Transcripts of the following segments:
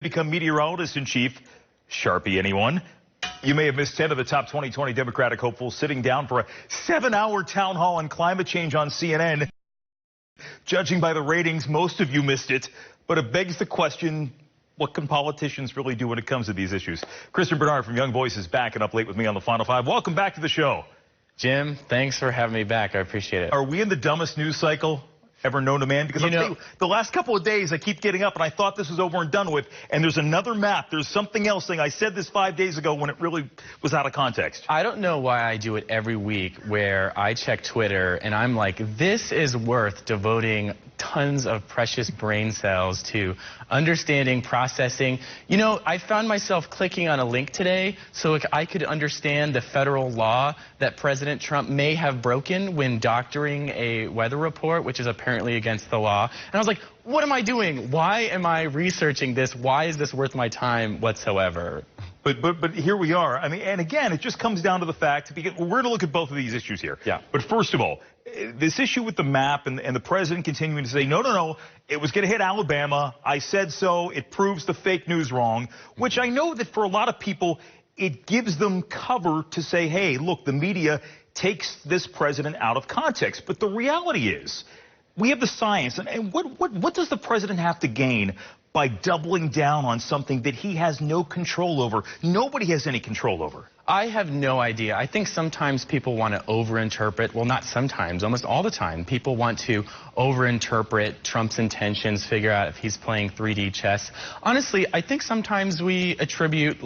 Become meteorologist-in-chief. Sharpie, anyone? You may have missed 10 of the top 2020 Democratic hopefuls sitting down for a 7-hour town hall on climate change on CNN. Judging by the ratings, most of you missed it, but it begs the question, what can politicians really do when it comes to these issues? Barnard from Young Voices backing up late with me on the Final Five. Welcome back to the show. Jim, thanks for having me back. I appreciate it. Are we in the dumbest news cycle ever known to man? Because the last couple of days I keep getting up and I thought this was over and done with, and there's another map. There's something else saying I said this 5 days ago when it really was out of context. I don't know why I do it every week where I check Twitter and I'm like, this is worth devoting tons of precious brain cells to understanding, processing. You know, I found myself clicking on a link today so I could understand the federal law that President Trump may have broken when doctoring a weather report, which is apparently against the law. And I was like, what am I doing? Why am I researching this? Why is this worth my time whatsoever? But here we are. I mean, and again, it just comes down to the fact, because we're going to look at both of these issues here. Yeah. But first of all, this issue with the map and the president continuing to say, no, it was going to hit Alabama. I said so. It proves the fake news wrong, which I know that for a lot of people, it gives them cover to say, hey, look, the media takes this president out of context. But the reality is, we have the science. And what does the president have to gain by doubling down on something that he has no control over? Nobody has any control over. I have no idea. I think sometimes people want to overinterpret. Well, not sometimes, almost all the time. People want to overinterpret Trump's intentions, figure out if he's playing 3D chess. Honestly, I think sometimes we attribute,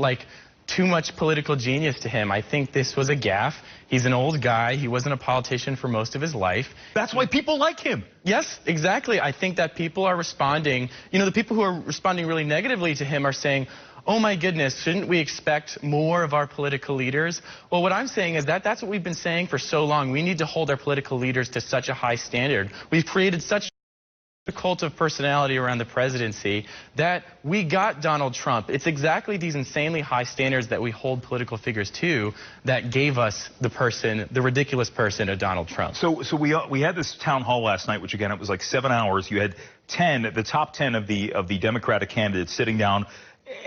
too much political genius to him. I think this was a gaffe. He's an old guy. He wasn't a politician for most of his life. That's why people like him. Yes, exactly. I think that people are responding. You know, the people who are responding really negatively to him are saying, oh my goodness, shouldn't we expect more of our political leaders? Well, what I'm saying is that that's what we've been saying for so long. We need to hold our political leaders to such a high standard. We've created such a cult of personality around the presidency that we got Donald Trump. It's exactly these insanely high standards that we hold political figures to that gave us the ridiculous person of Donald Trump. So we had this town hall last night, which again, it was like 7 hours. You had the top 10 of the Democratic candidates sitting down.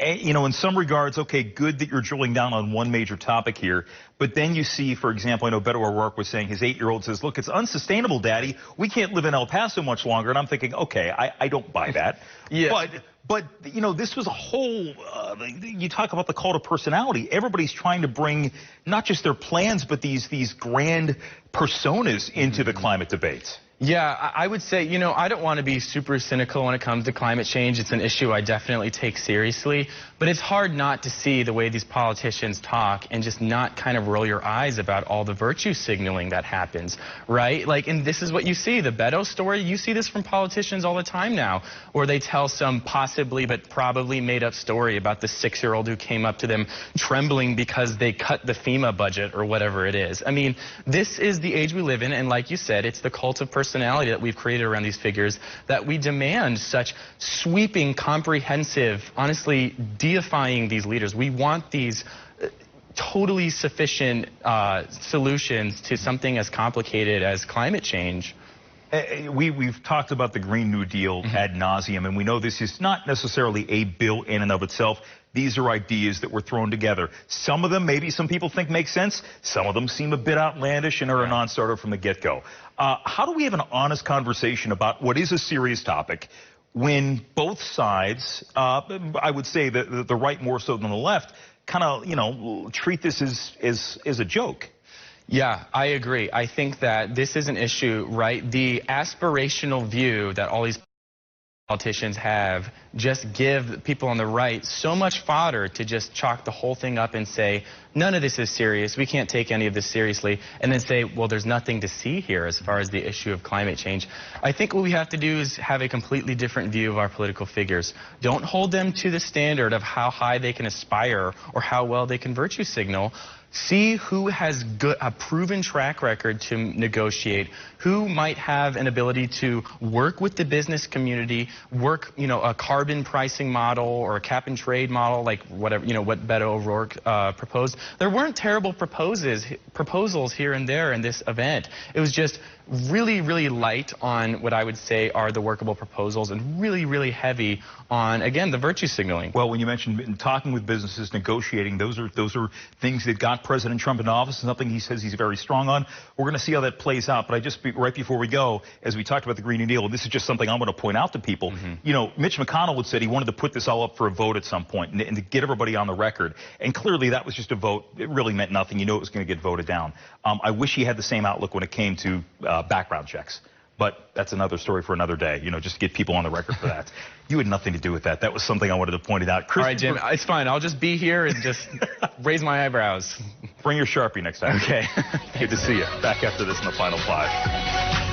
You know, in some regards, okay, good that you're drilling down on one major topic here. But then you see, for example, I know Beto O'Rourke was saying, his 8-year-old says, look, it's unsustainable, Daddy. We can't live in El Paso much longer. And I'm thinking, okay, I don't buy that. Yeah. But you know, this was a whole, you talk about the cult of personality. Everybody's trying to bring not just their plans, but these grand personas into the climate debates. Yeah, I would say, you know, I don't want to be super cynical when it comes to climate change. It's an issue I definitely take seriously. But it's hard not to see the way these politicians talk and just not kind of roll your eyes about all the virtue signaling that happens, right? And this is what you see. The Beto story, you see this from politicians all the time now, where they tell some possibly but probably made-up story about the 6-year-old who came up to them trembling because they cut the FEMA budget or whatever it is. I mean, this is the age we live in, and like you said, it's the cult of personality that we've created around these figures that we demand such sweeping, comprehensive, honestly deifying these leaders. We want these totally sufficient solutions to something as complicated as climate change. We've talked about the Green New Deal ad nauseum, and we know this is not necessarily a bill in and of itself. These are ideas that were thrown together. Some of them, maybe some people think make sense. Some of them seem a bit outlandish and are a non-starter from the get-go. How do we have an honest conversation about what is a serious topic when both sides, I would say the right more so than the left, kind of, you know, treat this as a joke? Yeah, I agree. I think that this is an issue, right? The aspirational view that all these politicians have just give people on the right so much fodder to just chalk the whole thing up and say, none of this is serious, we can't take any of this seriously, and then say, well, there's nothing to see here as far as the issue of climate change. I think what we have to do is have a completely different view of our political figures. Don't hold them to the standard of how high they can aspire or how well they can virtue signal. See who has a proven track record to negotiate, who might have an ability to work with the business community, work, you know, a carbon pricing model or a cap and trade model, like whatever, you know, what Beto O'Rourke proposed. There weren't terrible proposals here and there in this event. It was just really, really light on what I would say are the workable proposals and really, really heavy on, again, the virtue signaling. Well, when you mentioned talking with businesses, negotiating, those are things that got President Trump into office, something he says he's very strong on. We're going to see how that plays out. But right before we go, as we talked about the Green New Deal, this is just something I'm going to point out to people. You know, Mitch McConnell had said he wanted to put this all up for a vote at some point and to get everybody on the record. And clearly that was just a vote. It really meant nothing. You know it was going to get voted down. I wish he had the same outlook when it came to background checks. But that's another story for another day, you know, just to get people on the record for that. You had nothing to do with that. That was something I wanted to point it out. All right, Jim, it's fine. I'll just be here and just raise my eyebrows. Bring your Sharpie next time. Okay. Good to see you. Back after this in the Final Five.